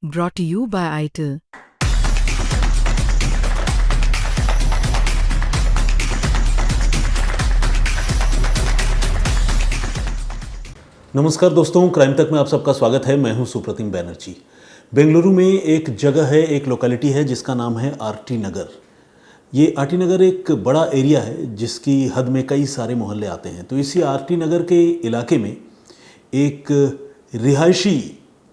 Brought to you by ITIL. नमस्कार दोस्तों, crime तक में आप सबका स्वागत है। मैं हूं सुप्रतिम बैनर्जी। बेंगलुरु में एक जगह है, एक लोकेलिटी है जिसका नाम है आरटी नगर। ये आरटी नगर एक बड़ा एरिया है जिसकी हद में कई सारे मोहल्ले आते हैं। तो इसी आरटी नगर के इलाके में एक रिहायशी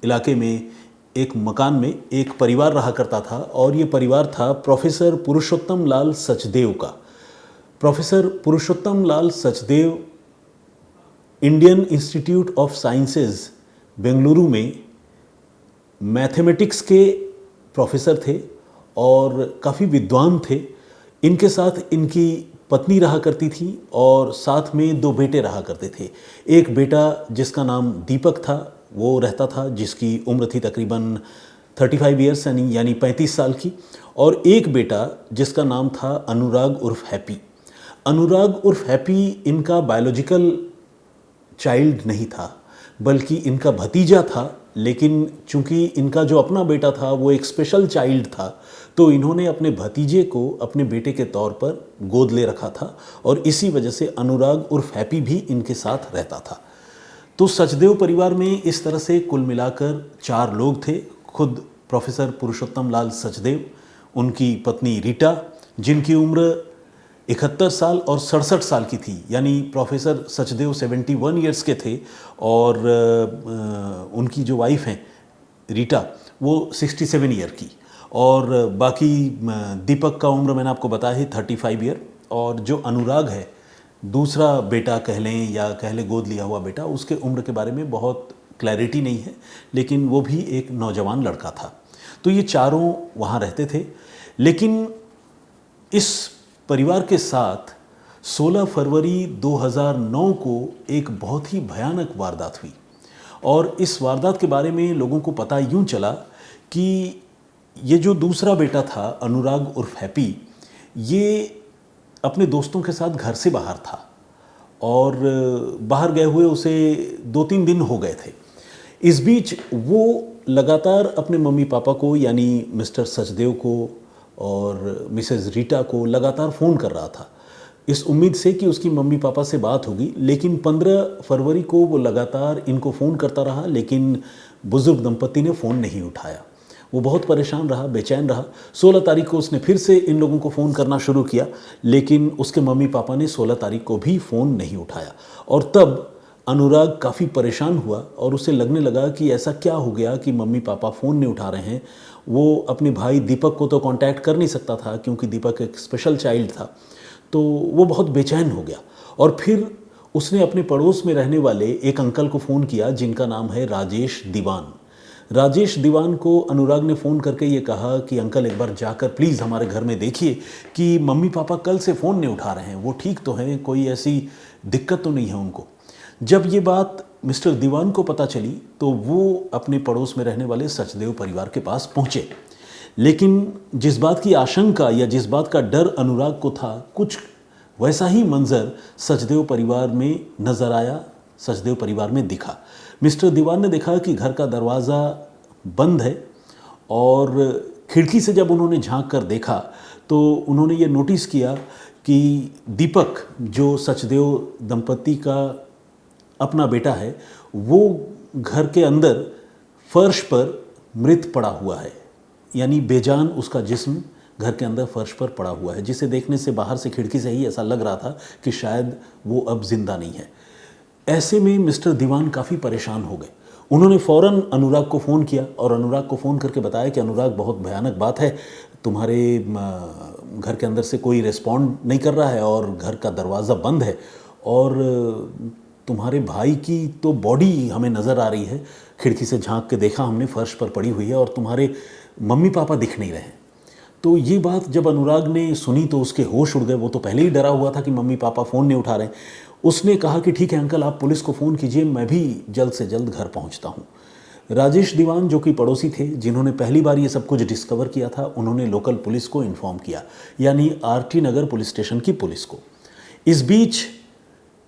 इलाके में एक मकान में एक परिवार रहा करता था और ये परिवार था प्रोफेसर पुरुषोत्तम लाल सचदेव का। Professor Purushottam Lal Sachdev Indian institute of sciences Bengaluru में मैथमेटिक्स के प्रोफेसर थे और काफ़ी विद्वान थे। इनके साथ इनकी पत्नी रहा करती थी और साथ में दो बेटे रहा करते थे। एक बेटा जिसका नाम दीपक था वो रहता था, जिसकी उम्र थी तकरीबन 35 ईयर्स यानी 35 साल की, और एक बेटा जिसका नाम था अनुराग उर्फ हैप्पी। अनुराग उर्फ हैप्पी इनका बायोलॉजिकल चाइल्ड नहीं था बल्कि इनका भतीजा था, लेकिन चूंकि इनका जो अपना बेटा था वो एक स्पेशल चाइल्ड था तो इन्होंने अपने भतीजे को अपने बेटे के तौर पर गोद ले रखा था और इसी वजह से अनुराग उर्फ हैप्पी भी इनके साथ रहता था। तो सचदेव परिवार में इस तरह से कुल मिलाकर 4 लोग थे। खुद प्रोफेसर पुरुषोत्तम लाल सचदेव, उनकी पत्नी रीटा जिनकी उम्र 71 साल और 67 साल की थी, यानी प्रोफेसर सचदेव 71 ईयर्स के थे और उनकी जो वाइफ हैं रीटा वो 67 ईयर की, और बाकी दीपक का उम्र मैंने आपको बताया है 35 ईयर, और जो अनुराग है दूसरा बेटा कह लें या कह लें गोद लिया हुआ बेटा, उसके उम्र के बारे में बहुत क्लैरिटी नहीं है, लेकिन वो भी एक नौजवान लड़का था। तो ये चारों वहाँ रहते थे। लेकिन इस परिवार के साथ 16 फरवरी 2009 को एक बहुत ही भयानक वारदात हुई और इस वारदात के बारे में लोगों को पता यूं चला कि ये जो दूसरा बेटा था अनुराग उर्फ हैप्पी, ये अपने दोस्तों के साथ घर से बाहर था और बाहर गए हुए उसे 2-3 दिन हो गए थे। इस बीच वो लगातार अपने मम्मी पापा को यानी मिस्टर सचदेव को और मिसेस रीटा को लगातार फ़ोन कर रहा था इस उम्मीद से कि उसकी मम्मी पापा से बात होगी। लेकिन 15 फरवरी को वो लगातार इनको फ़ोन करता रहा, लेकिन बुज़ुर्ग दंपति ने फ़ोन नहीं उठाया। वो बहुत परेशान रहा, बेचैन रहा। 16 तारीख को उसने फिर से इन लोगों को फ़ोन करना शुरू किया, लेकिन उसके मम्मी पापा ने 16 तारीख को भी फ़ोन नहीं उठाया। और तब अनुराग काफ़ी परेशान हुआ और उसे लगने लगा कि ऐसा क्या हो गया कि मम्मी पापा फ़ोन नहीं उठा रहे हैं। वो अपने भाई दीपक को तो कांटेक्ट कर नहीं सकता था क्योंकि दीपक एक स्पेशल चाइल्ड था। तो वो बहुत बेचैन हो गया और फिर उसने अपने पड़ोस में रहने वाले एक अंकल को फ़ोन किया जिनका नाम है राजेश दीवान। राजेश दीवान को अनुराग ने फ़ोन करके ये कहा कि अंकल एक बार जाकर प्लीज़ हमारे घर में देखिए कि मम्मी पापा कल से फ़ोन नहीं उठा रहे हैं, वो ठीक तो हैं, कोई ऐसी दिक्कत तो नहीं है उनको। जब ये बात मिस्टर दीवान को पता चली तो वो अपने पड़ोस में रहने वाले सचदेव परिवार के पास पहुँचे। लेकिन जिस बात की आशंका या जिस बात का डर अनुराग को था, कुछ वैसा ही मंजर सचदेव परिवार में नज़र आया, सचदेव परिवार में दिखा। मिस्टर दीवान ने देखा कि घर का दरवाज़ा बंद है और खिड़की से जब उन्होंने झांक कर देखा तो उन्होंने ये नोटिस किया कि दीपक, जो सचदेव दंपति का अपना बेटा है, वो घर के अंदर फर्श पर मृत पड़ा हुआ है, यानी बेजान उसका जिस्म घर के अंदर फर्श पर पड़ा हुआ है, जिसे देखने से बाहर से खिड़की से ही ऐसा लग रहा था कि शायद वो अब जिंदा नहीं है। ऐसे में मिस्टर दीवान काफ़ी परेशान हो गए। उन्होंने फ़ौरन अनुराग को फ़ोन किया और अनुराग को फ़ोन करके बताया कि अनुराग बहुत भयानक बात है, तुम्हारे घर के अंदर से कोई रिस्पॉन्ड नहीं कर रहा है और घर का दरवाज़ा बंद है और तुम्हारे भाई की तो बॉडी हमें नज़र आ रही है, खिड़की से झांक के देखा हमने, फर्श पर पड़ी हुई है और तुम्हारे मम्मी पापा दिख नहीं रहे हैं। तो ये बात जब अनुराग ने सुनी तो उसके होश उड़ गए। वो तो पहले ही डरा हुआ था कि मम्मी पापा फ़ोन नहीं उठा रहे। उसने कहा कि ठीक है अंकल, आप पुलिस को फ़ोन कीजिए, मैं भी जल्द से जल्द घर पहुंचता हूं। राजेश दीवान, जो कि पड़ोसी थे, जिन्होंने पहली बार ये सब कुछ डिस्कवर किया था, उन्होंने लोकल पुलिस को इन्फॉर्म किया, यानी आरटी नगर पुलिस स्टेशन की पुलिस को। इस बीच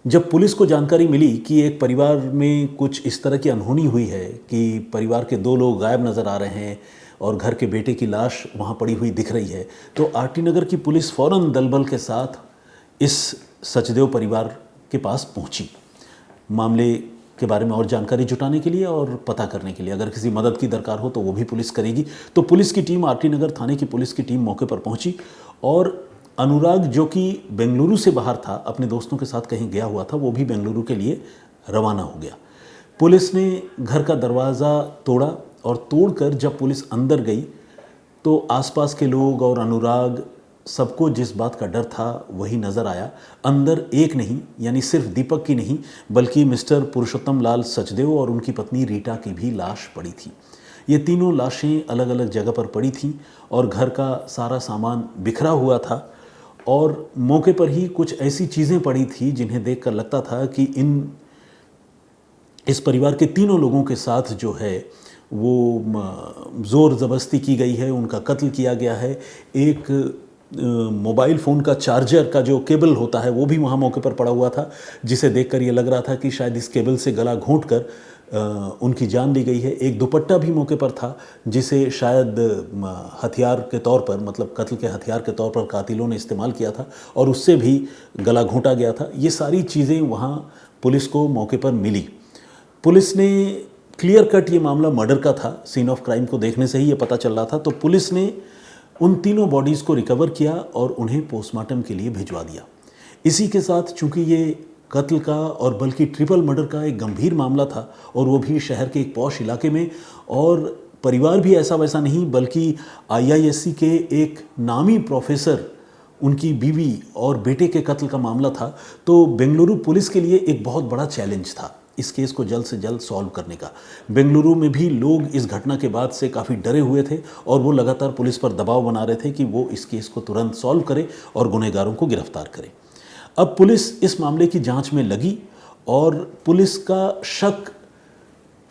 जब पुलिस को जानकारी मिली कि एक परिवार में कुछ इस तरह की अनहोनी हुई है कि परिवार के 2 लोग गायब नज़र आ रहे हैं और घर के बेटे की लाश वहाँ पड़ी हुई दिख रही है, तो आरटी नगर की पुलिस फ़ौरन दलबल के साथ इस सचदेव परिवार के पास पहुँची, मामले के बारे में और जानकारी जुटाने के लिए और पता करने के लिए। अगर किसी मदद की दरकार हो तो वो भी पुलिस करेगी। तो पुलिस की टीम, आरटी नगर थाने की पुलिस की टीम मौके पर पहुंची और अनुराग, जो कि बेंगलुरु से बाहर था, अपने दोस्तों के साथ कहीं गया हुआ था, वो भी बेंगलुरु के लिए रवाना हो गया। पुलिस ने घर का दरवाज़ा तोड़ा और तोड़कर जब पुलिस अंदर गई तो आसपास के लोग और अनुराग, सबको जिस बात का डर था वही नज़र आया। अंदर एक नहीं, यानी सिर्फ दीपक की नहीं, बल्कि मिस्टर पुरुषोत्तम लाल सचदेव और उनकी पत्नी रीटा की भी लाश पड़ी थी। ये तीनों लाशें अलग अलग जगह पर पड़ी थीं और घर का सारा सामान बिखरा हुआ था और मौके पर ही कुछ ऐसी चीज़ें पड़ी थी जिन्हें देखकर लगता था कि इस परिवार के तीनों लोगों के साथ जो है वो ज़ोर ज़बरदस्ती की गई है, उनका कत्ल किया गया है। एक मोबाइल फ़ोन का चार्जर का जो केबल होता है वो भी वहाँ मौके पर पड़ा हुआ था, जिसे देखकर ये लग रहा था कि शायद इस केबल से गला घोंटकर उनकी जान ली गई है। एक दुपट्टा भी मौके पर था जिसे शायद हथियार के तौर पर, मतलब कत्ल के हथियार के तौर पर कातिलों ने इस्तेमाल किया था और उससे भी गला घोंटा गया था। ये सारी चीज़ें वहाँ पुलिस को मौके पर मिली। पुलिस ने क्लियर कट ये मामला मर्डर का था, सीन ऑफ क्राइम को देखने से ही ये पता चल रहा था। तो पुलिस ने उन तीनों बॉडीज़ को रिकवर किया और उन्हें पोस्टमार्टम के लिए भिजवा दिया। इसी के साथ चूंकि ये कत्ल का और बल्कि ट्रिपल मर्डर का एक गंभीर मामला था और वो भी शहर के एक पॉश इलाके में, और परिवार भी ऐसा वैसा नहीं बल्कि आईआईएससी के एक नामी प्रोफेसर, उनकी बीवी और बेटे के कत्ल का मामला था, तो बेंगलुरु पुलिस के लिए एक बहुत बड़ा चैलेंज था इस केस को जल्द से जल्द सॉल्व करने का। बेंगलुरु में भी लोग इस घटना के बाद से काफ़ी डरे हुए थे और वो लगातार पुलिस पर दबाव बना रहे थे कि वो इस केस को तुरंत सॉल्व करे और गुनहगारों को गिरफ्तार करे। अब पुलिस इस मामले की जांच में लगी और पुलिस का शक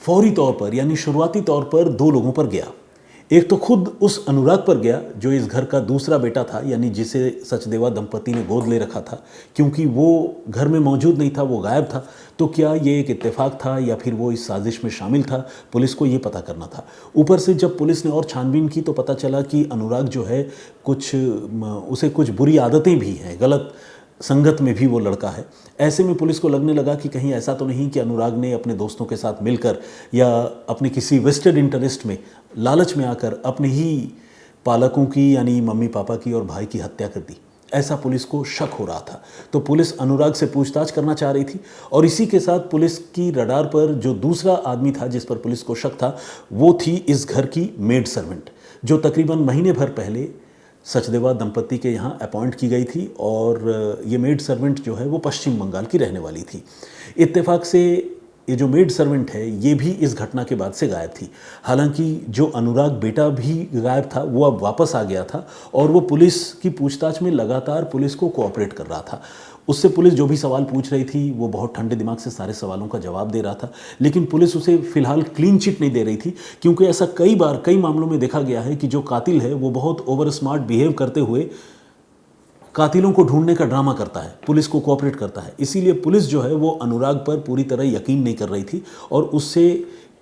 फौरी तौर पर, यानी शुरुआती तौर पर 2 लोगों पर गया। एक तो खुद उस अनुराग पर गया जो इस घर का दूसरा बेटा था, यानी जिसे सचदेवा दंपति ने गोद ले रखा था, क्योंकि वो घर में मौजूद नहीं था, वो गायब था। तो क्या ये एक इत्तेफाक था या फिर वो इस साजिश में शामिल था, पुलिस को ये पता करना था। ऊपर से जब पुलिस ने और छानबीन की तो पता चला कि अनुराग जो है उसे कुछ बुरी आदतें भी हैं, गलत संगत में भी वो लड़का है। ऐसे में पुलिस को लगने लगा कि कहीं ऐसा तो नहीं कि अनुराग ने अपने दोस्तों के साथ मिलकर या अपने किसी वेस्टेड इंटरेस्ट में, लालच में आकर अपने ही पालकों की, यानी मम्मी पापा की और भाई की हत्या कर दी। ऐसा पुलिस को शक हो रहा था। तो पुलिस अनुराग से पूछताछ करना चाह रही थी और इसी के साथ पुलिस की रडार पर जो दूसरा आदमी था जिस पर पुलिस को शक था, वो थी इस घर की मेड सर्वेंट, जो तकरीबन महीने भर पहले सचदेवा दंपति के यहाँ अपॉइंट की गई थी और ये मेड सर्वेंट जो है वो पश्चिम बंगाल की रहने वाली थी। इत्तेफाक से ये जो मेड सर्वेंट है ये भी इस घटना के बाद से गायब थी। हालांकि जो अनुराग बेटा भी गायब था वो अब वापस आ गया था और वो पुलिस की पूछताछ में लगातार पुलिस को कोऑपरेट कर रहा था। उससे पुलिस जो भी सवाल पूछ रही थी वो बहुत ठंडे दिमाग से सारे सवालों का जवाब दे रहा था, लेकिन पुलिस उसे फिलहाल क्लीन चिट नहीं दे रही थी, क्योंकि ऐसा कई बार कई मामलों में देखा गया है कि जो कातिल है वो बहुत ओवर स्मार्ट बिहेव करते हुए कातिलों को ढूंढने का ड्रामा करता है, पुलिस को कोऑपरेट करता है। इसीलिए पुलिस जो है वो अनुराग पर पूरी तरह यकीन नहीं कर रही थी और उससे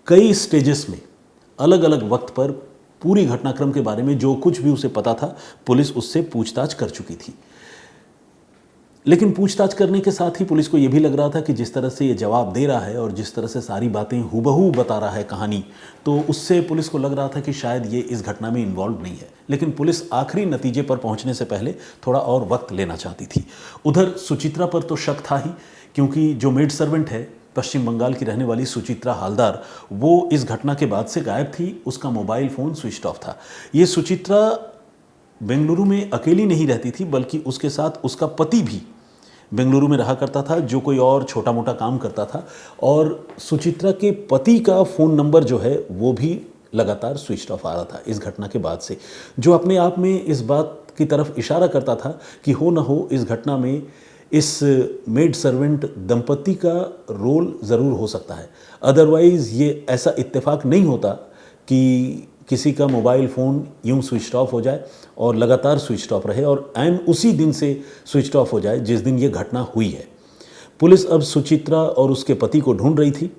कई स्टेजेस में अलग अलग वक्त पर पूरी घटनाक्रम के बारे में जो कुछ भी उसे पता था पुलिस उससे पूछताछ कर चुकी थी। लेकिन पूछताछ करने के साथ ही पुलिस को यह भी लग रहा था कि जिस तरह से ये जवाब दे रहा है और जिस तरह से सारी बातें हूबहू बता रहा है कहानी, तो उससे पुलिस को लग रहा था कि शायद ये इस घटना में इन्वॉल्व नहीं है। लेकिन पुलिस आखिरी नतीजे पर पहुंचने से पहले थोड़ा और वक्त लेना चाहती थी। उधर सुचित्रा पर तो शक था ही, क्योंकि जो मेड सर्वेंट है पश्चिम बंगाल की रहने वाली सुचित्रा हालदार, वो इस घटना के बाद से गायब थी। उसका मोबाइल फ़ोन स्विच ऑफ था। ये सुचित्रा बेंगलुरु में अकेली नहीं रहती थी, बल्कि उसके साथ उसका पति भी बेंगलुरु में रहा करता था, जो कोई और छोटा मोटा काम करता था। और सुचित्रा के पति का फ़ोन नंबर जो है वो भी लगातार स्विच ऑफ आ रहा था इस घटना के बाद से, जो अपने आप में इस बात की तरफ इशारा करता था कि हो ना हो इस घटना में इस मेड सर्वेंट दंपति का रोल ज़रूर हो सकता है। अदरवाइज़ ये ऐसा इत्तेफाक नहीं होता कि किसी का मोबाइल फ़ोन यूं स्विच ऑफ हो जाए और लगातार स्विच ऑफ रहे और ऐन उसी दिन से स्विच ऑफ हो जाए जिस दिन ये घटना हुई है। पुलिस अब सुचित्रा और उसके पति को ढूंढ रही थी,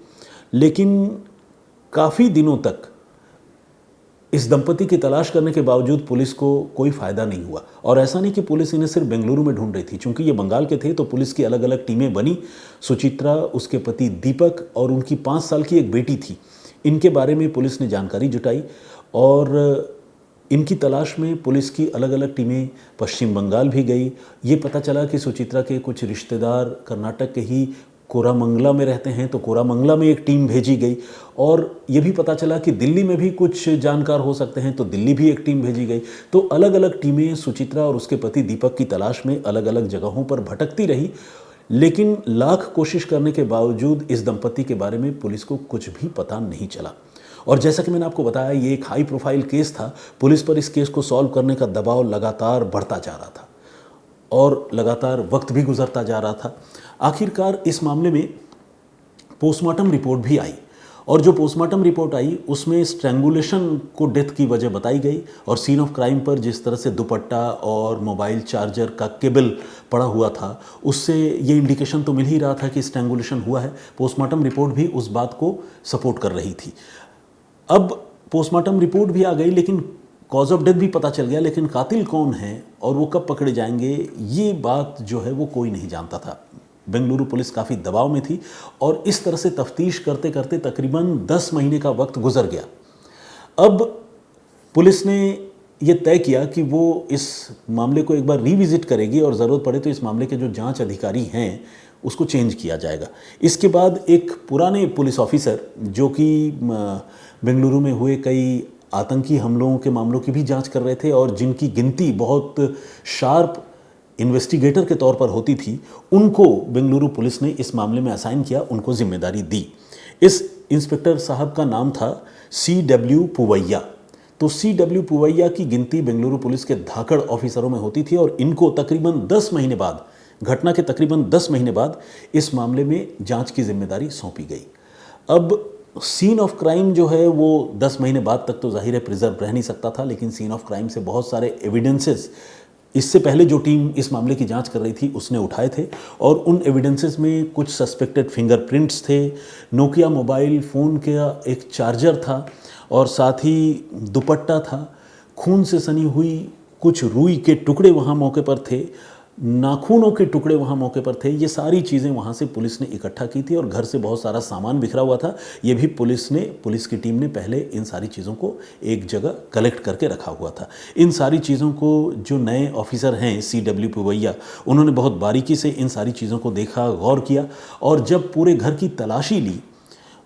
लेकिन काफ़ी दिनों तक इस दंपति की तलाश करने के बावजूद पुलिस को कोई फ़ायदा नहीं हुआ। और ऐसा नहीं कि पुलिस इन्हें सिर्फ बेंगलुरु में ढूंढ रही थी, चूंकि ये बंगाल के थे तो पुलिस की अलग अलग टीमें बनी। सुचित्रा, उसके पति दीपक और उनकी 5 साल की एक बेटी थी, इनके बारे में पुलिस ने जानकारी जुटाई और इनकी तलाश में पुलिस की अलग अलग टीमें पश्चिम बंगाल भी गई। ये पता चला कि सुचित्रा के कुछ रिश्तेदार कर्नाटक के ही कोरामंगला में रहते हैं, तो कोरामंगला में एक टीम भेजी गई। और ये भी पता चला कि दिल्ली में भी कुछ जानकार हो सकते हैं, तो दिल्ली भी एक टीम भेजी गई। तो अलग अलग टीमें सुचित्रा और उसके पति दीपक की तलाश में अलग अलग जगहों पर भटकती रही, लेकिन लाख कोशिश करने के बावजूद इस दंपति के बारे में पुलिस को कुछ भी पता नहीं चला। और जैसा कि मैंने आपको बताया, ये एक हाई प्रोफाइल केस था। पुलिस पर इस केस को सॉल्व करने का दबाव लगातार बढ़ता जा रहा था और लगातार वक्त भी गुजरता जा रहा था। आखिरकार इस मामले में पोस्टमार्टम रिपोर्ट भी आई और जो पोस्टमार्टम रिपोर्ट आई उसमें स्ट्रैंगुलेशन को डेथ की वजह बताई गई। और सीन ऑफ क्राइम पर जिस तरह से दुपट्टा और मोबाइल चार्जर का केबल पड़ा हुआ था, उससे ये इंडिकेशन तो मिल ही रहा था कि स्ट्रैंगुलेशन हुआ है। पोस्टमार्टम रिपोर्ट भी उस बात को सपोर्ट कर रही थी। अब पोस्टमार्टम रिपोर्ट भी आ गई, लेकिन कॉज ऑफ डेथ भी पता चल गया, लेकिन कातिल कौन है और वो कब पकड़े जाएंगे, ये बात जो है वो कोई नहीं जानता था। बेंगलुरु पुलिस काफ़ी दबाव में थी और इस तरह से तफ्तीश करते करते तकरीबन 10 महीने का वक्त गुजर गया। अब पुलिस ने ये तय किया कि वो इस मामले को एक बार रिविजिट करेगी और ज़रूरत पड़े तो इस मामले के जो जांच अधिकारी हैं उसको चेंज किया जाएगा। इसके बाद एक पुराने पुलिस ऑफिसर जो कि बेंगलुरु में हुए कई आतंकी हमलों के मामलों की भी जांच कर रहे थे और जिनकी गिनती बहुत शार्प इन्वेस्टिगेटर के तौर पर होती थी, उनको बेंगलुरु पुलिस ने इस मामले में असाइन किया, उनको जिम्मेदारी दी। इस इंस्पेक्टर साहब का नाम था CW पुवैया। तो CW पुवैया की गिनती बेंगलुरु पुलिस के धाकड़ ऑफिसरों में होती थी और इनको तकरीबन 10 महीने बाद, घटना के तकरीबन 10 महीने बाद इस मामले में जांच की जिम्मेदारी सौंपी गई। अब सीन ऑफ क्राइम जो है वो 10 महीने बाद तक तो जाहिर है प्रिजर्व रह नहीं सकता था, लेकिन सीन ऑफ क्राइम से बहुत सारे एविडेंसेस इससे पहले जो टीम इस मामले की जांच कर रही थी उसने उठाए थे और उन एविडेंसेस में कुछ सस्पेक्टेड फिंगरप्रिंट्स थे, नोकिया मोबाइल फ़ोन का एक चार्जर था और साथ ही दुपट्टा था, खून से सनी हुई कुछ रुई के टुकड़े वहाँ मौके पर थे, नाखूनों के टुकड़े वहाँ मौके पर थे। ये सारी चीज़ें वहाँ से पुलिस ने इकट्ठा की थी और घर से बहुत सारा सामान बिखरा हुआ था। ये भी पुलिस की टीम ने पहले इन सारी चीज़ों को एक जगह कलेक्ट करके रखा हुआ था। इन सारी चीज़ों को जो नए ऑफिसर हैं CW पुवैया, उन्होंने बहुत बारीकी से इन सारी चीज़ों को देखा, गौर किया और जब पूरे घर की तलाशी ली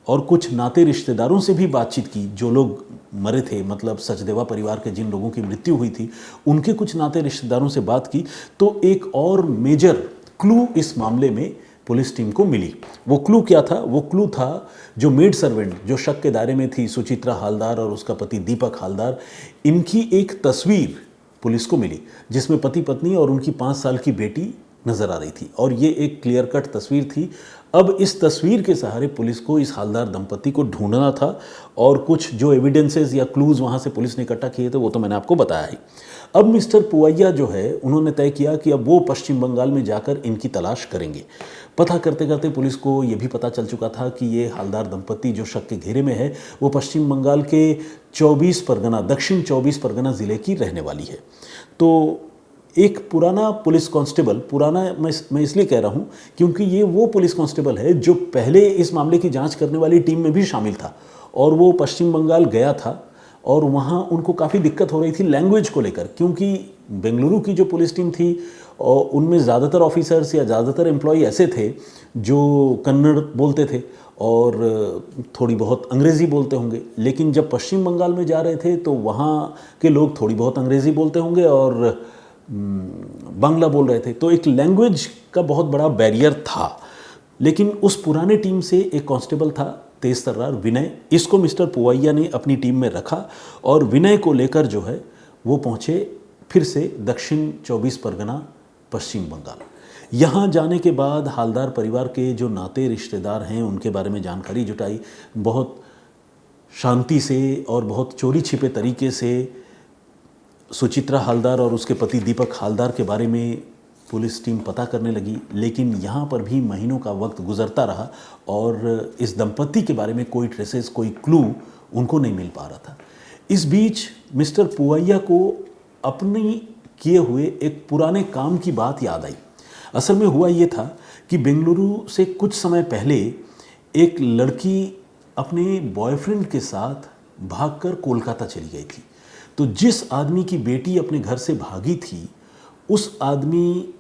और कुछ नाते रिश्तेदारों से भी बातचीत की, जो लोग मरे थे, मतलब सचदेवा परिवार के जिन लोगों की मृत्यु हुई थी, उनके कुछ नाते रिश्तेदारों से बात की, तो एक और मेजर क्लू इस मामले में पुलिस टीम को मिली। वो क्लू क्या था? वो क्लू था जो मेड सर्वेंट जो शक के दायरे में थी, सुचित्रा हालदार और उसका पति दीपक हालदार, इनकी एक तस्वीर पुलिस को मिली जिसमें पति पत्नी और उनकी 5 साल की बेटी नज़र आ रही थी और ये एक क्लियर कट तस्वीर थी। अब इस तस्वीर के सहारे पुलिस को इस हालदार दंपति को ढूंढना था और कुछ जो एविडेंसेस या क्लूज़ वहाँ से पुलिस ने इकट्ठा किए थे वो तो मैंने आपको बताया ही। अब मिस्टर पुवैया जो है, उन्होंने तय किया कि अब वो पश्चिम बंगाल में जाकर इनकी तलाश करेंगे। पता करते करते पुलिस को ये भी पता चल चुका था कि ये हालदार दंपति जो शक के घेरे में है वो पश्चिम बंगाल के 24 परगना, दक्षिण 24 परगना ज़िले की रहने वाली है। तो एक पुराना पुलिस कांस्टेबल, पुराना मैं इसलिए कह रहा हूँ क्योंकि ये वो पुलिस कांस्टेबल है जो पहले इस मामले की जांच करने वाली टीम में भी शामिल था और वो पश्चिम बंगाल गया था और वहाँ उनको काफ़ी दिक्कत हो रही थी लैंग्वेज को लेकर, क्योंकि बेंगलुरु की जो पुलिस टीम थी और उनमें ज़्यादातर ऑफिसर्स या ज़्यादातर एम्प्लॉई ऐसे थे जो कन्नड़ बोलते थे और थोड़ी बहुत अंग्रेज़ी बोलते होंगे, लेकिन जब पश्चिम बंगाल में जा रहे थे तो वहाँ के लोग थोड़ी बहुत अंग्रेज़ी बोलते होंगे और बांग्ला बोल रहे थे, तो एक लैंग्वेज का बहुत बड़ा बैरियर था। लेकिन उस पुराने टीम से एक कांस्टेबल था तेज तर्रार विनय, इसको मिस्टर पुवैया ने अपनी टीम में रखा और विनय को लेकर जो है वो पहुँचे फिर से दक्षिण 24 परगना पश्चिम बंगाल। यहाँ जाने के बाद हालदार परिवार के जो नाते रिश्तेदार हैं उनके बारे में जानकारी जुटाई, बहुत शांति से और बहुत चोरी छिपे तरीके से सुचित्रा हालदार और उसके पति दीपक हालदार के बारे में पुलिस टीम पता करने लगी, लेकिन यहाँ पर भी महीनों का वक्त गुजरता रहा और इस दंपति के बारे में कोई ट्रेसेस, कोई क्लू उनको नहीं मिल पा रहा था। इस बीच मिस्टर पूवैया को अपनी किए हुए एक पुराने काम की बात याद आई। असल में हुआ ये था कि बेंगलुरु से कुछ समय पहले एक लड़की अपने बॉयफ्रेंड के साथ भागकर कोलकाता चली गई थी। तो जिस आदमी की बेटी अपने घर से भागी थी, उस आदमी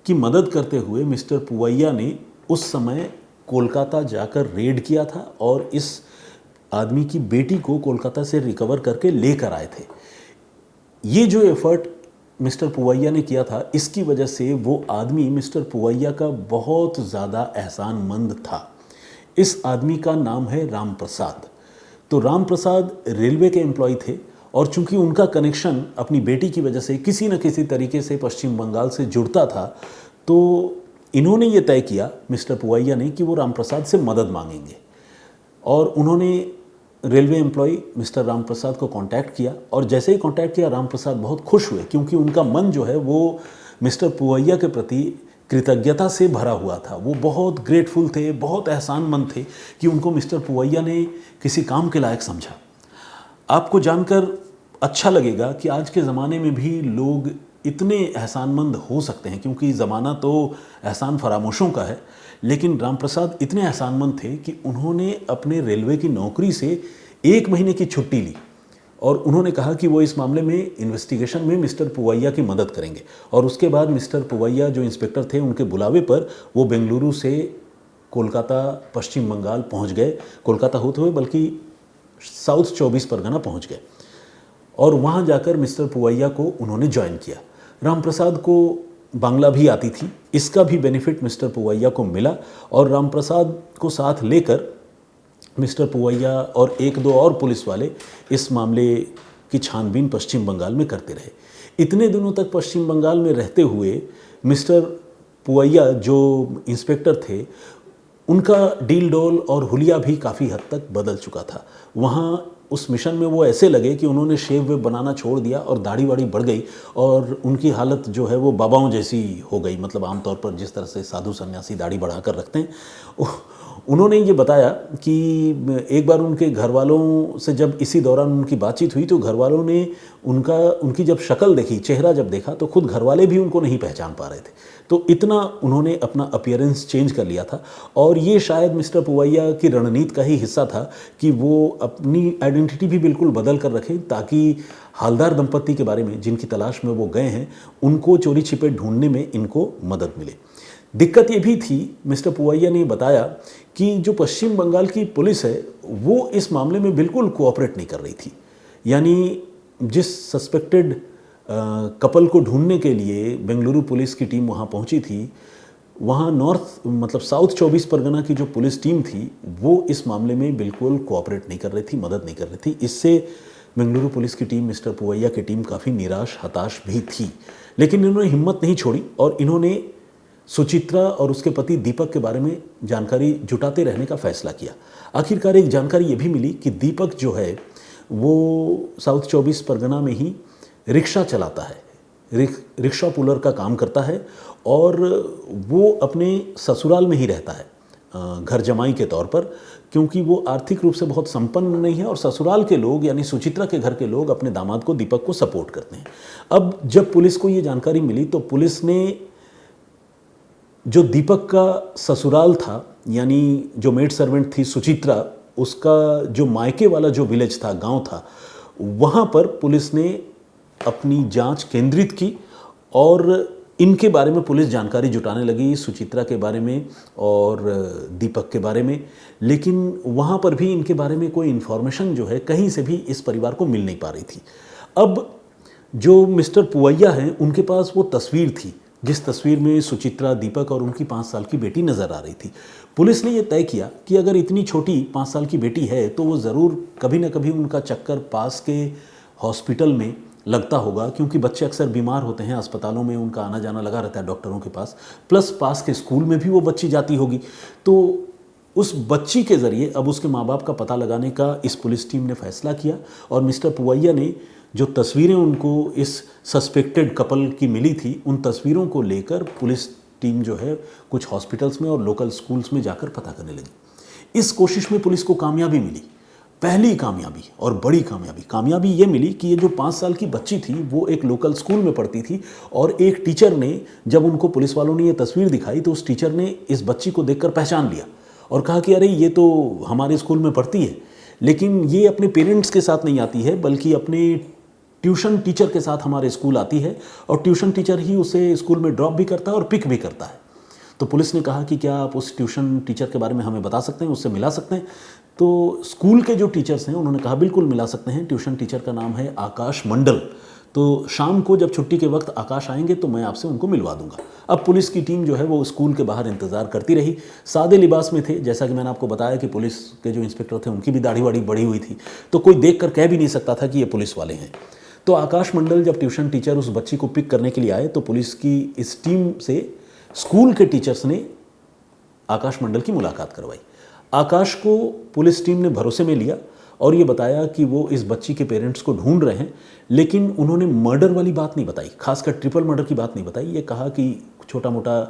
की मदद करते हुए मिस्टर पूवैया ने उस समय कोलकाता जाकर रेड किया था और इस आदमी की बेटी को कोलकाता से रिकवर करके लेकर आए थे। ये जो एफर्ट मिस्टर पूवैया ने किया था, इसकी वजह से वो आदमी मिस्टर पूवैया का बहुत ज़्यादा एहसानमंद था। इस आदमी का नाम है राम प्रसाद। तो राम प्रसाद रेलवे के एम्प्लॉय थे और चूंकि उनका कनेक्शन अपनी बेटी की वजह से किसी न किसी तरीके से पश्चिम बंगाल से जुड़ता था, तो इन्होंने ये तय किया, मिस्टर पूवैया ने, कि वो राम प्रसाद से मदद मांगेंगे। और उन्होंने railway employ mister Ram Prasad को कांटेक्ट किया और जैसे ही कांटेक्ट किया, राम प्रसाद बहुत खुश हुए क्योंकि उनका मन जो है वो मिस्टर पूवैया के प्रति कृतज्ञता से भरा हुआ था। वो बहुत ग्रेटफुल थे, बहुत एहसानमंद थे कि उनको मिस्टर पूवैया ने किसी काम के लायक समझा। आपको जानकर अच्छा लगेगा कि आज के ज़माने में भी लोग इतने एहसानमंद हो सकते हैं, क्योंकि ज़माना तो एहसान फरामोशों का है। लेकिन राम प्रसाद इतने एहसानमंद थे कि उन्होंने अपने रेलवे की नौकरी से 1 महीने की छुट्टी ली और उन्होंने कहा कि वो इस मामले में इन्वेस्टिगेशन में मिस्टर पूवैया की मदद करेंगे। और उसके बाद मिस्टर पूवैया जो इंस्पेक्टर थे, उनके बुलावे पर वो बेंगलुरु से कोलकाता, पश्चिम बंगाल पहुंच गए। कोलकाता होते हुए बल्कि साउथ 24 परगना पहुंच गए और वहां जाकर मिस्टर पूवैया को उन्होंने ज्वाइन किया। राम प्रसाद को बांग्ला भी आती थी, इसका भी बेनिफिट मिस्टर पूवैया को मिला और राम प्रसाद को साथ लेकर मिस्टर पूवैया और 1-2 और पुलिस वाले इस मामले की छानबीन पश्चिम बंगाल में करते रहे। इतने दिनों तक पश्चिम बंगाल में रहते हुए मिस्टर पूवैया जो इंस्पेक्टर थे, उनका डील डोल और हुलिया भी काफ़ी हद तक बदल चुका था। वहाँ उस मिशन में वो ऐसे लगे कि उन्होंने शेव वेव बनाना छोड़ दिया और दाढ़ी वाड़ी बढ़ गई और उनकी हालत जो है वो बाबाओं जैसी हो गई। मतलब आमतौर पर जिस तरह से साधु सन्यासी दाढ़ी बढ़ा कर रखते हैं। उन्होंने ये बताया कि एक बार उनके घर वालों से जब इसी दौरान उनकी बातचीत हुई तो घर वालों ने उनकी जब शक्ल देखी, चेहरा जब देखा, तो खुद घर वाले भी उनको नहीं पहचान पा रहे थे। तो इतना उन्होंने अपना अपीयरेंस चेंज कर लिया था और ये शायद मिस्टर पूवैया की रणनीति का ही हिस्सा था कि वो अपनी आइडेंटिटी भी बिल्कुल बदल कर रखें ताकि हालदार दंपत्ति के बारे में, जिनकी तलाश में वो गए हैं, उनको चोरी छिपे ढूंढने में इनको मदद मिले। दिक्कत ये भी थी, मिस्टर पूवैया ने बताया कि जो पश्चिम बंगाल की पुलिस है वो इस मामले में बिल्कुल कोऑपरेट नहीं कर रही थी। यानी जिस सस्पेक्टेड कपल को ढूंढने के लिए बेंगलुरु पुलिस की टीम वहाँ पहुँची थी, वहाँ मतलब साउथ 24 परगना की जो पुलिस टीम थी वो इस मामले में बिल्कुल कोऑपरेट नहीं कर रही थी, मदद नहीं कर रही थी। इससे बेंगलुरु पुलिस की टीम, मिस्टर पूवैया की टीम काफ़ी निराश, हताश भी थी। लेकिन इन्होंने हिम्मत नहीं छोड़ी और इन्होंने सुचित्रा और उसके पति दीपक के बारे में जानकारी जुटाते रहने का फैसला किया। आखिरकार एक जानकारी ये भी मिली कि दीपक जो है वो साउथ 24 परगना में ही रिक्शा चलाता है, रिक्शा पुलर का काम करता है और वो अपने ससुराल में ही रहता है घर जमाई के तौर पर, क्योंकि वो आर्थिक रूप से बहुत संपन्न नहीं है और ससुराल के लोग यानी सुचित्रा के घर के लोग अपने दामाद को, दीपक को सपोर्ट करते हैं। अब जब पुलिस को ये जानकारी मिली तो पुलिस ने जो दीपक का ससुराल था, यानी जो मेड सर्वेंट थी सुचित्रा, उसका जो मायके वाला जो विलेज था, गांव था, वहाँ पर पुलिस ने अपनी जांच केंद्रित की और इनके बारे में पुलिस जानकारी जुटाने लगी, सुचित्रा के बारे में और दीपक के बारे में। लेकिन वहाँ पर भी इनके बारे में कोई इन्फॉर्मेशन जो है कहीं से भी इस परिवार को मिल नहीं पा रही थी। अब जो मिस्टर पूवैया हैं, उनके पास वो तस्वीर थी जिस तस्वीर में सुचित्रा, दीपक और उनकी 5 साल की बेटी नज़र आ रही थी। पुलिस ने यह तय किया कि अगर इतनी छोटी 5 साल की बेटी है तो वो ज़रूर कभी ना कभी उनका चक्कर पास के हॉस्पिटल में लगता होगा, क्योंकि बच्चे अक्सर बीमार होते हैं, अस्पतालों में उनका आना जाना लगा रहता है डॉक्टरों के पास, प्लस पास के स्कूल में भी वो बच्ची जाती होगी। तो उस बच्ची के ज़रिए अब उसके माँ बाप का पता लगाने का इस पुलिस टीम ने फैसला किया और मिस्टर पूवैया ने जो तस्वीरें उनको इस सस्पेक्टेड कपल की मिली थी, उन तस्वीरों को लेकर पुलिस टीम जो है कुछ हॉस्पिटल्स में और लोकल स्कूल्स में जाकर पता करने लगी। इस कोशिश में पुलिस को कामयाबी मिली। पहली कामयाबी और बड़ी कामयाबी ये मिली कि ये जो 5 साल की बच्ची थी वो एक लोकल स्कूल में पढ़ती थी, और एक टीचर ने, जब उनको पुलिस वालों ने ये तस्वीर दिखाई तो उस टीचर ने इस बच्ची को देखकर पहचान लिया और कहा कि अरे ये तो हमारे स्कूल में पढ़ती है, लेकिन ये अपने पेरेंट्स के साथ नहीं आती है बल्कि अपने ट्यूशन टीचर के साथ हमारे स्कूल आती है, और ट्यूशन टीचर ही उसे स्कूल में ड्रॉप भी करता है और पिक भी करता है। तो पुलिस ने कहा कि क्या आप उस ट्यूशन टीचर के बारे में हमें बता सकते हैं, उससे मिला सकते हैं? तो स्कूल के जो टीचर्स हैं उन्होंने कहा बिल्कुल मिला सकते हैं। ट्यूशन टीचर का नाम है आकाश मंडल। तो शाम को जब छुट्टी के वक्त आकाश आएंगे तो मैं आपसे उनको मिलवा दूंगा। अब पुलिस की टीम जो है वो स्कूल के बाहर इंतज़ार करती रही। सादे लिबास में थे, जैसा कि मैंने आपको बताया कि पुलिस के जो इंस्पेक्टर थे उनकी भी दाढ़ी वाड़ी बढ़ी हुई थी, तो कोई देख कर कह भी नहीं सकता था कि ये पुलिस वाले हैं। तो आकाश मंडल जब ट्यूशन टीचर उस बच्ची को पिक करने के लिए आए तो पुलिस की इस टीम से स्कूल के टीचर्स ने आकाश मंडल की मुलाकात करवाई। आकाश को पुलिस टीम ने भरोसे में लिया और ये बताया कि वो इस बच्ची के पेरेंट्स को ढूंढ रहे हैं, लेकिन उन्होंने मर्डर वाली बात नहीं बताई, खासकर ट्रिपल मर्डर की बात नहीं बताई। ये कहा कि छोटा मोटा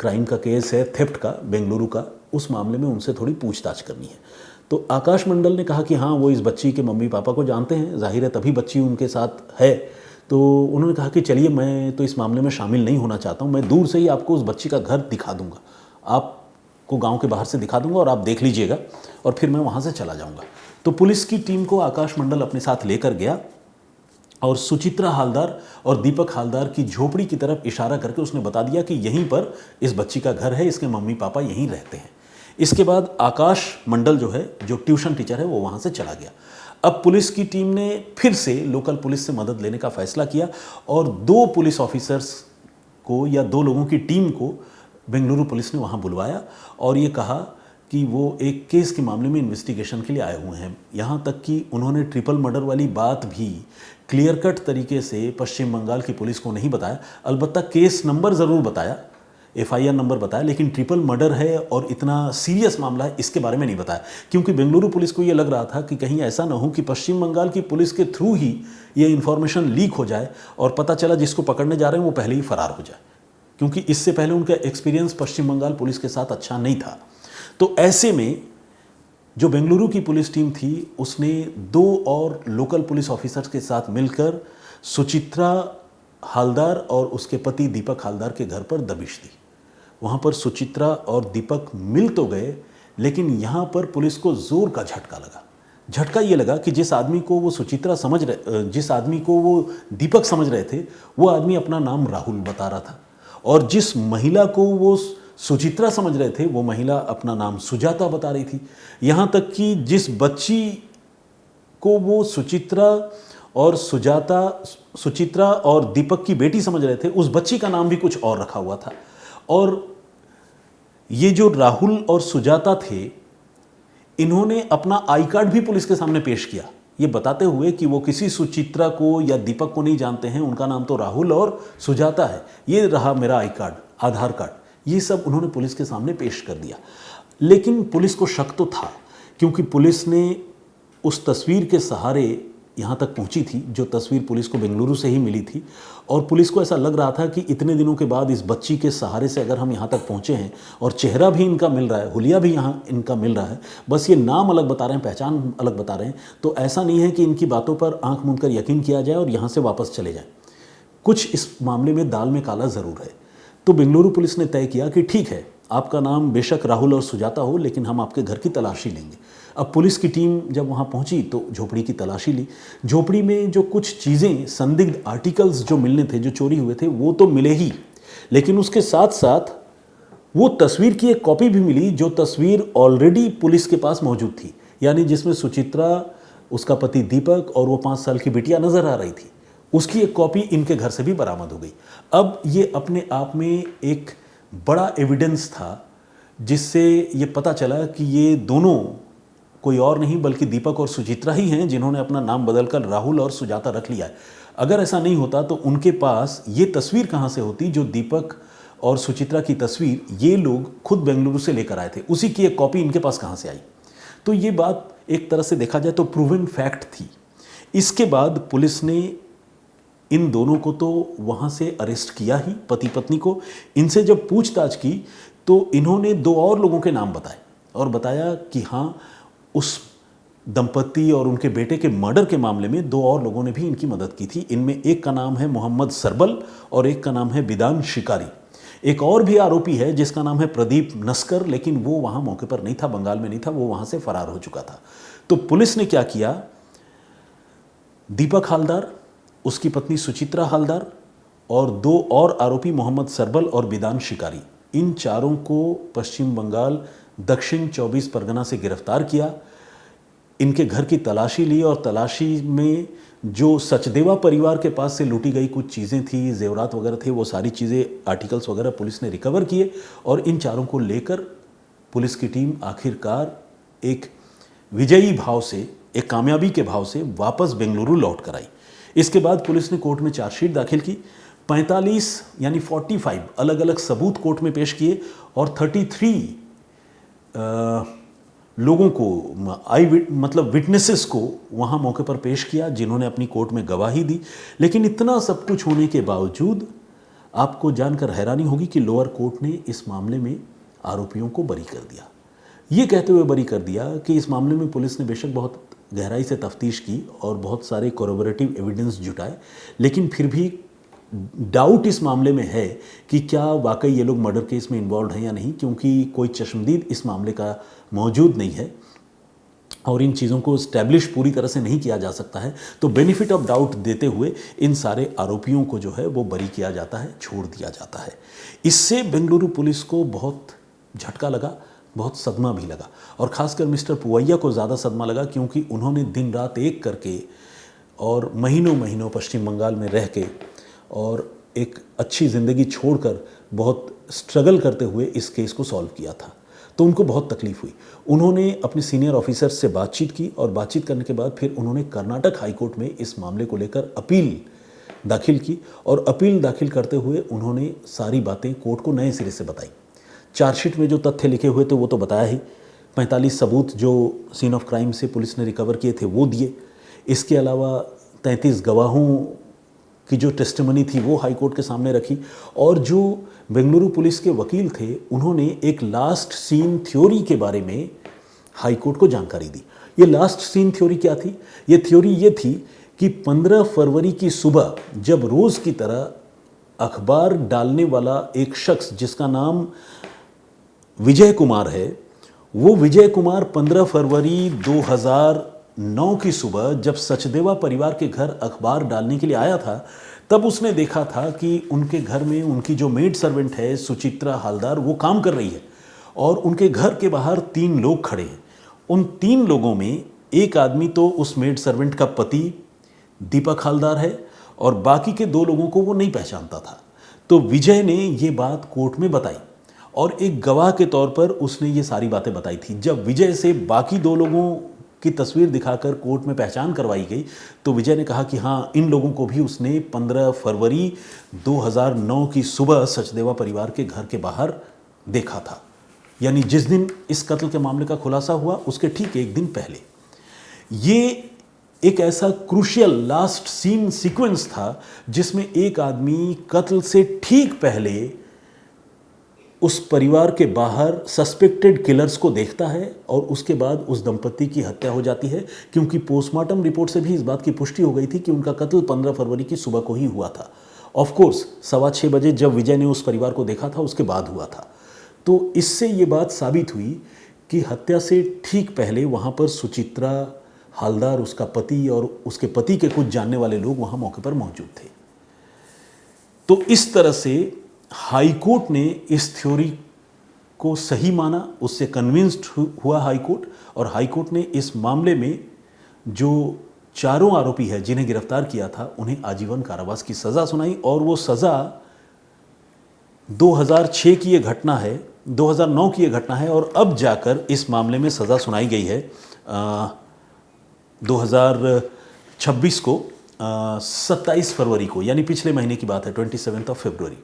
क्राइम का केस है, थेफ्ट का, बेंगलुरु का, उस मामले में उनसे थोड़ी पूछताछ करनी है। तो आकाश मंडल ने कहा कि हाँ, वो इस बच्ची के मम्मी पापा को जानते हैं, जाहिर है तभी बच्ची उनके साथ है। तो उन्होंने कहा कि चलिए, मैं तो इस मामले में शामिल नहीं होना चाहता हूँ, मैं दूर से ही आपको उस बच्ची का घर दिखा दूंगा, आपको गांव के बाहर से दिखा दूंगा और आप देख लीजिएगा और फिर मैं वहाँ से चला जाऊँगा। तो पुलिस की टीम को आकाश मंडल अपने साथ लेकर गया और सुचित्रा हालदार और दीपक हालदार की झोपड़ी की तरफ इशारा करके उसने बता दिया कि यहीं पर इस बच्ची का घर है, इसके मम्मी पापा यहीं रहते हैं। इसके बाद आकाश मंडल जो है, जो ट्यूशन टीचर है, वो वहाँ से चला गया। अब पुलिस की टीम ने फिर से लोकल पुलिस से मदद लेने का फैसला किया और 2 पुलिस ऑफिसर्स को या 2 लोगों की टीम को बेंगलुरु पुलिस ने वहाँ बुलवाया और ये कहा कि वो एक केस के मामले में इन्वेस्टिगेशन के लिए आए हुए हैं। यहाँ तक कि उन्होंने ट्रिपल मर्डर वाली बात भी क्लियर कट तरीके से पश्चिम बंगाल की पुलिस को नहीं बताया, अलबत्ता केस नंबर ज़रूर बताया, FIR नंबर बताया, लेकिन ट्रिपल मर्डर है और इतना सीरियस मामला है इसके बारे में नहीं बताया, क्योंकि बेंगलुरु पुलिस को ये लग रहा था कि कहीं ऐसा ना हो कि पश्चिम बंगाल की पुलिस के थ्रू ही ये इन्फॉर्मेशन लीक हो जाए और पता चला जिसको पकड़ने जा रहे हैं वो पहले ही फरार हो जाए, क्योंकि इससे पहले उनका एक्सपीरियंस पश्चिम बंगाल पुलिस के साथ अच्छा नहीं था। तो ऐसे में जो बेंगलुरु की पुलिस टीम थी उसने 2 और लोकल पुलिस ऑफिसर्स के साथ मिलकर सुचित्रा हालदार और उसके पति दीपक हालदार के घर पर दबिश दी। वहाँ पर सुचित्रा और दीपक मिल तो गए, लेकिन यहाँ पर पुलिस को जोर का झटका लगा। झटका ये लगा कि जिस आदमी को वो सुचित्रा जिस आदमी को वो दीपक समझ रहे थे, वो आदमी अपना नाम राहुल बता रहा था, और जिस महिला को वो सुचित्रा समझ रहे थे वो महिला अपना नाम सुजाता बता रही थी। यहाँ तक कि जिस बच्ची को वो सुचित्रा और दीपक की बेटी समझ रहे थे, उस बच्ची का नाम भी कुछ और रखा हुआ था। और ये जो राहुल और सुजाता थे, इन्होंने अपना आई कार्ड भी पुलिस के सामने पेश किया, ये बताते हुए कि वो किसी सुचित्रा को या दीपक को नहीं जानते हैं, उनका नाम तो राहुल और सुजाता है, ये रहा मेरा आई कार्ड, आधार कार्ड, ये सब उन्होंने पुलिस के सामने पेश कर दिया। लेकिन पुलिस को शक तो था, क्योंकि पुलिस ने उस तस्वीर के सहारे यहाँ तक पहुँची थी, जो तस्वीर पुलिस को बेंगलुरु से ही मिली थी, और पुलिस को ऐसा लग रहा था कि इतने दिनों के बाद इस बच्ची के सहारे से अगर हम यहाँ तक पहुँचे हैं और चेहरा भी इनका मिल रहा है, हुलिया भी यहाँ इनका मिल रहा है, बस ये नाम अलग बता रहे हैं, पहचान अलग बता रहे हैं, तो ऐसा नहीं है कि इनकी बातों पर आंख मूंद कर यकीन किया जाए और यहाँ से वापस चले जाएं। कुछ इस मामले में दाल में काला ज़रूर है। तो बेंगलुरु पुलिस ने तय किया कि ठीक है, आपका नाम बेशक राहुल और सुजाता हो, लेकिन हम आपके घर की तलाशी लेंगे। अब पुलिस की टीम जब वहाँ पहुँची तो झोपड़ी की तलाशी ली। झोपड़ी में जो कुछ चीज़ें, संदिग्ध आर्टिकल्स जो मिलने थे, जो चोरी हुए थे, वो तो मिले ही, लेकिन उसके साथ साथ वो तस्वीर की एक कॉपी भी मिली, जो तस्वीर ऑलरेडी पुलिस के पास मौजूद थी, यानी जिसमें सुचित्रा, उसका पति दीपक और वो 5 साल की बिटिया नज़र आ रही थी, उसकी एक कॉपी इनके घर से भी बरामद हो गई। अब ये अपने आप में एक बड़ा एविडेंस था, जिससे ये पता चला कि ये दोनों कोई और नहीं बल्कि दीपक और सुचित्रा ही हैं, जिन्होंने अपना नाम बदलकर राहुल और सुजाता रख लिया है। अगर ऐसा नहीं होता तो उनके पास ये तस्वीर कहाँ से होती, जो दीपक और सुचित्रा की तस्वीर ये लोग खुद बेंगलुरु से लेकर आए थे, उसी की एक कॉपी इनके पास कहाँ से आई। तो ये बात एक तरह से देखा जाए तो प्रूवन फैक्ट थी। इसके बाद पुलिस ने इन दोनों को तो वहाँ से अरेस्ट किया ही, पति पत्नी को। इनसे जब पूछताछ की तो इन्होंने 2 और लोगों के नाम बताए और बताया कि हाँ, उस दंपति और उनके बेटे के मर्डर के मामले में 2 और लोगों ने भी इनकी मदद की थी। इनमें एक का नाम है मोहम्मद सरबल और एक का नाम है बिदान शिकारी। एक और भी आरोपी है जिसका नाम है प्रदीप नस्कर, लेकिन वो वहाँ मौके पर नहीं था, बंगाल में नहीं था, वो वहाँ से फरार हो चुका था। तो पुलिस ने क्या किया, दीपक हालदार, उसकी पत्नी सुचित्रा हालदार और 2 और आरोपी मोहम्मद सरबल और बिदान शिकारी, इन चारों को पश्चिम बंगाल दक्षिण 24 परगना से गिरफ्तार किया। इनके घर की तलाशी ली और तलाशी में जो सचदेवा परिवार के पास से लूटी गई कुछ चीज़ें थी, जेवरात वगैरह थे, वो सारी चीज़ें, आर्टिकल्स वगैरह पुलिस ने रिकवर किए और इन चारों को लेकर पुलिस की टीम आखिरकार एक विजयी भाव से, एक कामयाबी के भाव से वापस बेंगलुरु लौट कर आई। इसके बाद पुलिस ने कोर्ट में चार्जशीट दाखिल की, 45 यानी 45 अलग अलग सबूत कोर्ट में पेश किए और 33 लोगों को, मतलब विटनेसेस को वहाँ मौके पर पेश किया जिन्होंने अपनी कोर्ट में गवाही दी। लेकिन इतना सब कुछ होने के बावजूद आपको जानकर हैरानी होगी कि लोअर कोर्ट ने इस मामले में आरोपियों को बरी कर दिया। ये कहते हुए बरी कर दिया कि इस मामले में पुलिस ने बेशक बहुत गहराई से तफ्तीश की और बहुत सारे कोरोबोरेटिव एविडेंस जुटाए, लेकिन फिर भी डाउट इस मामले में है कि क्या वाकई ये लोग मर्डर केस में इन्वॉल्व हैं या नहीं, क्योंकि कोई चश्मदीद इस मामले का मौजूद नहीं है और इन चीज़ों को स्टैब्लिश पूरी तरह से नहीं किया जा सकता है। तो बेनिफिट ऑफ डाउट देते हुए इन सारे आरोपियों को जो है वो बरी किया जाता है, छोड़ दिया जाता है। इससे बेंगलुरु पुलिस को बहुत झटका लगा, बहुत सदमा भी लगा और ख़ासकर मिस्टर पुवैया को ज़्यादा सदमा लगा, क्योंकि उन्होंने दिन रात एक करके और महीनों महीनों पश्चिम बंगाल में रह के और एक अच्छी ज़िंदगी छोड़कर बहुत स्ट्रगल करते हुए इस केस को सॉल्व किया था। तो उनको बहुत तकलीफ़ हुई। उन्होंने अपने सीनियर ऑफिसर्स से बातचीत की और बातचीत करने के बाद फिर उन्होंने कर्नाटक हाई कोर्ट में इस मामले को लेकर अपील दाखिल की और अपील दाखिल करते हुए उन्होंने सारी बातें कोर्ट को नए सिरे से बताई। चार्जशीट में जो तथ्य लिखे हुए थे वो तो बताया ही, 45 सबूत जो सीन ऑफ क्राइम से पुलिस ने रिकवर किए थे वो दिए। इसके अलावा 33 गवाहों की जो टेस्टिमनी थी वो हाई कोर्ट के सामने रखी और जो बेंगलुरु पुलिस के वकील थे उन्होंने एक लास्ट सीन थ्योरी के बारे में हाई कोर्ट को जानकारी दी। ये लास्ट सीन थ्योरी क्या थी? ये थ्योरी ये थी कि 15 फरवरी की सुबह जब रोज़ की तरह अखबार डालने वाला एक शख्स जिसका नाम विजय कुमार है, वो विजय कुमार 15 फरवरी 2009 की सुबह जब सचदेवा परिवार के घर अखबार डालने के लिए आया था, तब उसने देखा था कि उनके घर में उनकी जो मेड सर्वेंट है सुचित्रा हालदार, वो काम कर रही है और उनके घर के बाहर 3 लोग खड़े हैं। उन 3 लोगों में एक आदमी तो उस मेड सर्वेंट का पति दीपक हालदार है और बाकी के 2 लोगों को वो नहीं पहचानता था। तो विजय ने ये बात कोर्ट में बताई और एक गवाह के तौर पर उसने ये सारी बातें बताई थी। जब विजय से बाकी 2 लोगों की तस्वीर दिखाकर कोर्ट में पहचान करवाई गई तो विजय ने कहा कि हाँ, इन लोगों को भी उसने 15 फरवरी 2009 की सुबह सचदेवा परिवार के घर के बाहर देखा था, यानी जिस दिन इस कत्ल के मामले का खुलासा हुआ उसके ठीक एक दिन पहले। ये एक ऐसा क्रूशियल लास्ट सीन सीक्वेंस था जिसमें एक आदमी कत्ल से ठीक पहले उस परिवार के बाहर सस्पेक्टेड किलर्स को देखता है और उसके बाद उस दंपति की हत्या हो जाती है, क्योंकि पोस्टमार्टम रिपोर्ट से भी इस बात की पुष्टि हो गई थी कि उनका कत्ल 15 फरवरी की सुबह को ही हुआ था। ऑफ कोर्स 6:15 बजे जब विजय ने उस परिवार को देखा था उसके बाद हुआ था। तो इससे ये बात साबित हुई कि हत्या से ठीक पहले वहाँ पर सुचित्रा हालदार, उसका पति और उसके पति के कुछ जानने वाले लोग वहाँ मौके पर मौजूद थे। तो इस तरह से हाई कोर्ट ने इस थ्योरी को सही माना, उससे कन्विंस्ड हुआ हाई कोर्ट और हाई कोर्ट ने इस मामले में जो चारों आरोपी है जिन्हें गिरफ्तार किया था उन्हें आजीवन कारावास की सज़ा सुनाई। और वो सज़ा 2006 की ये घटना है, 2009 की ये घटना है और अब जाकर इस मामले में सज़ा सुनाई गई है 2026 को 27 फरवरी को, यानी पिछले महीने की बात है, 27 फरवरी।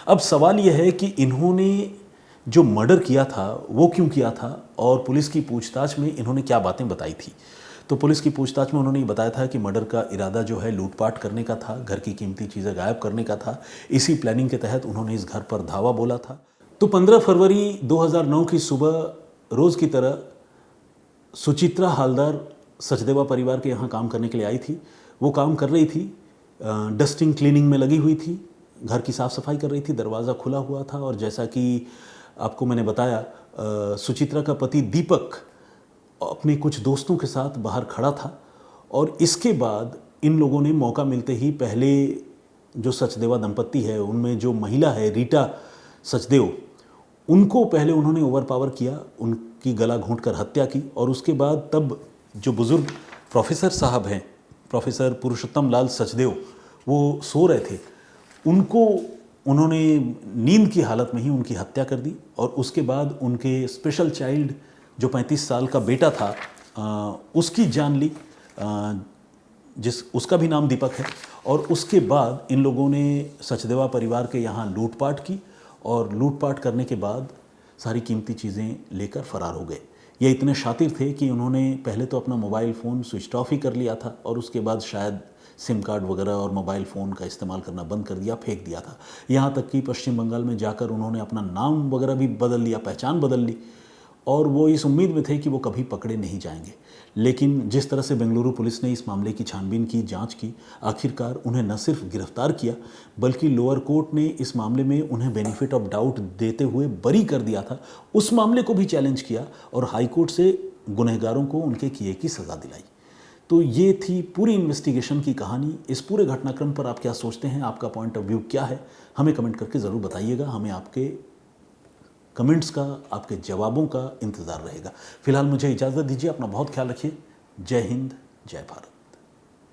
अब सवाल यह है कि इन्होंने जो मर्डर किया था वो क्यों किया था और पुलिस की पूछताछ में इन्होंने क्या बातें बताई थी। तो पुलिस की पूछताछ में उन्होंने ये बताया था कि मर्डर का इरादा जो है लूटपाट करने का था, घर की कीमती चीज़ें गायब करने का था। इसी प्लानिंग के तहत उन्होंने इस घर पर धावा बोला था। तो 15 फरवरी 2009 की सुबह रोज़ की तरह सुचित्रा हालदार सचदेवा परिवार के यहाँ काम करने के लिए आई थी। वो काम कर रही थी, डस्टिंग क्लीनिंग में लगी हुई थी, घर की साफ़ सफाई कर रही थी। दरवाज़ा खुला हुआ था और जैसा कि आपको मैंने बताया, सुचित्रा का पति दीपक अपने कुछ दोस्तों के साथ बाहर खड़ा था और इसके बाद इन लोगों ने मौका मिलते ही पहले जो सचदेवा दंपत्ति है उनमें जो महिला है रीटा सचदेव, उनको पहले उन्होंने ओवरपावर किया, उनकी गला घोंटकर हत्या की और उसके बाद तब जो बुज़ुर्ग प्रोफेसर साहब हैं, प्रोफेसर पुरुषोत्तम लाल सचदेव, वो सो रहे थे, उनको उन्होंने नींद की हालत में ही उनकी हत्या कर दी और उसके बाद उनके स्पेशल चाइल्ड जो 35 साल का बेटा था उसकी जान ली, उसका भी नाम दीपक है। और उसके बाद इन लोगों ने सचदेवा परिवार के यहाँ लूटपाट की और लूटपाट करने के बाद सारी कीमती चीज़ें लेकर फरार हो गए। ये इतने शातिर थे कि उन्होंने पहले तो अपना मोबाइल फ़ोन स्विच ऑफ ही कर लिया था और उसके बाद शायद सिम कार्ड वगैरह और मोबाइल फ़ोन का इस्तेमाल करना बंद कर दिया, फेंक दिया था। यहाँ तक कि पश्चिम बंगाल में जाकर उन्होंने अपना नाम वगैरह भी बदल लिया, पहचान बदल ली और वो इस उम्मीद में थे कि वो कभी पकड़े नहीं जाएंगे। लेकिन जिस तरह से बेंगलुरु पुलिस ने इस मामले की छानबीन की, जांच की, आखिरकार उन्हें न सिर्फ गिरफ्तार किया बल्कि लोअर कोर्ट ने इस मामले में उन्हें बेनिफिट ऑफ डाउट देते हुए बरी कर दिया था। उस मामले को भी चैलेंज किया और हाई कोर्ट से गुनहगारों को उनके किए की सज़ा दिलाई। तो ये थी पूरी इन्वेस्टिगेशन की कहानी। इस पूरे घटनाक्रम पर आप क्या सोचते हैं, आपका पॉइंट ऑफ व्यू क्या है, हमें कमेंट करके ज़रूर बताइएगा। हमें आपके कमेंट्स का, आपके जवाबों का इंतज़ार रहेगा। फिलहाल मुझे इजाज़त दीजिए, अपना बहुत ख्याल रखिए। जय हिंद, जय भारत।